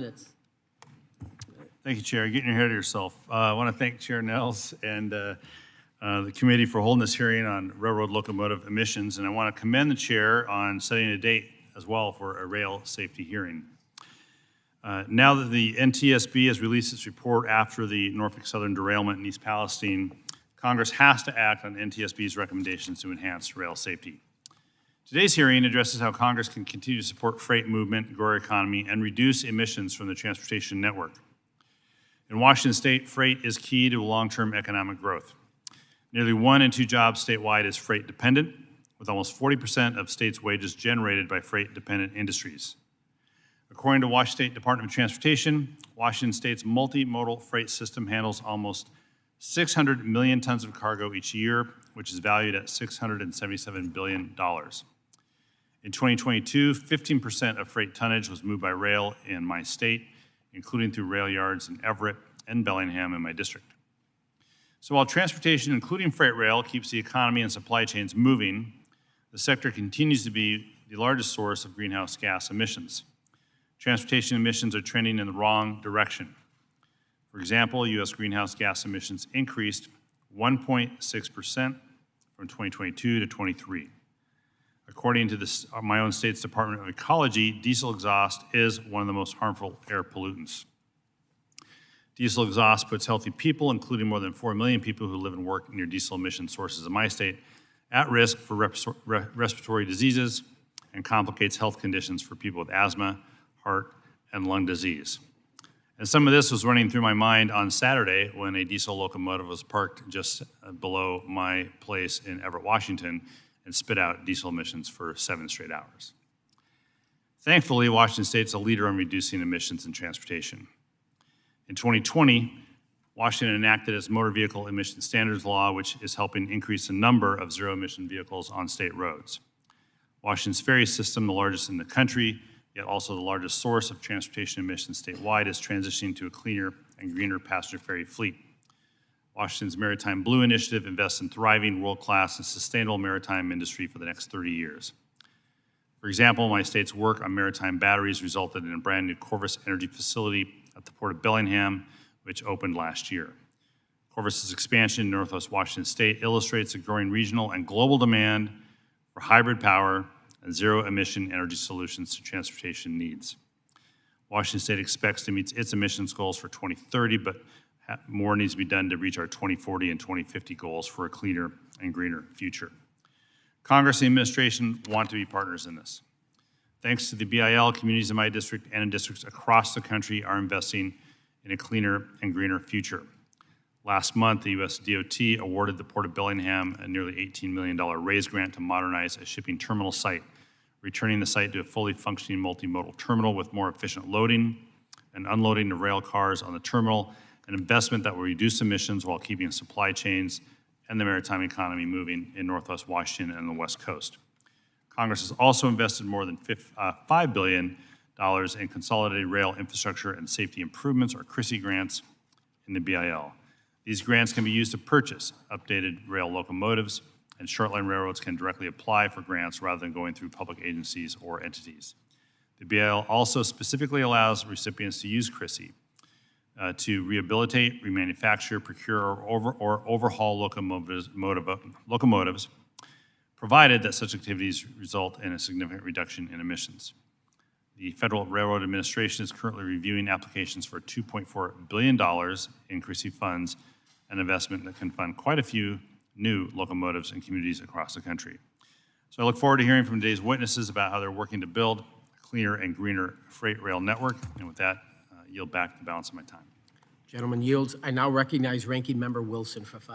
minutes. Thank you, Chair. Getting ahead of yourself. I want to thank Chair Nels and the committee for holding this hearing on railroad locomotive emissions, and I want to commend the Chair on setting a date as well for a rail safety hearing. Now that the NTSB has released its report after the Norfolk Southern derailment in East Palestine, Congress has to act on NTSB's recommendations to enhance rail safety. Today's hearing addresses how Congress can continue to support freight movement, grow our economy, and reduce emissions from the transportation network. In Washington State, freight is key to long-term economic growth. Nearly 1 in 2 jobs statewide is freight dependent, with almost 40% of states' wages generated by freight-dependent industries. According to Washington State Department of Transportation, Washington State's multimodal freight system handles almost 600 million tons of cargo each year, which is valued at $677 billion. In 2022, 15% of freight tonnage was moved by rail in my state, including through rail yards in Everett and Bellingham in my district. So while transportation, including freight rail, keeps the economy and supply chains moving, the sector continues to be the largest source of greenhouse gas emissions. Transportation emissions are trending in the wrong direction. For example, U.S. greenhouse gas emissions increased 1.6% from 2022 to 23. According to my own state's Department of Ecology, diesel exhaust is one of the most harmful air pollutants. Diesel exhaust puts healthy people, including more than 4 million people who live and work near diesel emission sources in my state, at risk for respiratory diseases and complicates health conditions for people with asthma, heart, and lung disease. And some of this was running through my mind on Saturday when a diesel locomotive was parked just below my place in Everett, Washington, and spit out diesel emissions for 7 straight hours. Thankfully, Washington State's a leader on reducing emissions in transportation. In 2020, Washington enacted its motor vehicle emission standards law, which is helping increase the number of zero-emission vehicles on state roads. Washington's ferry system, the largest in the country, yet also the largest source of transportation emissions statewide, is transitioning to a cleaner and greener passenger ferry fleet. Washington's Maritime Blue Initiative invests in thriving, world-class, and sustainable maritime industry for the next 30 years. For example, my state's work on maritime batteries resulted in a brand new Corvus energy facility at the Port of Bellingham, which opened last year. Corvus's expansion in Northwest Washington State illustrates the growing regional and global demand for hybrid power and zero-emission energy solutions to transportation needs. Washington State expects to meet its emissions goals for 2030, but more needs to be done to reach our 2040 and 2050 goals for a cleaner and greener future. Congress and the administration want to be partners in this. Thanks to the BIL, communities in my district and in districts across the country are investing in a cleaner and greener future. Last month, the U.S. DOT awarded the Port of Bellingham a nearly $18 million raise grant to modernize a shipping terminal site, returning the site to a fully functioning multimodal terminal with more efficient loading and unloading of rail cars on the terminal, an investment that will reduce emissions while keeping supply chains and the maritime economy moving in Northwest Washington and the West Coast. Congress has also invested more than $5 billion in consolidated rail infrastructure and safety improvements, or CRISI grants, in the BIL. These grants can be used to purchase updated rail locomotives, and short-line railroads can directly apply for grants rather than going through public agencies or entities. The BIL also specifically allows recipients to use CRISI to rehabilitate, remanufacture, procure, or overhaul locomotives, provided that such activities result in a significant reduction in emissions. The Federal Railroad Administration is currently reviewing applications for $2.4 billion in CRISI funds, an investment that can fund quite a few new locomotives in communities across the country. So I look forward to hearing from today's witnesses about how they're working to build a cleaner and greener freight rail network. And with that, yield back the balance of my time. Gentleman yields. I now recognize Ranking Member Wilson for 5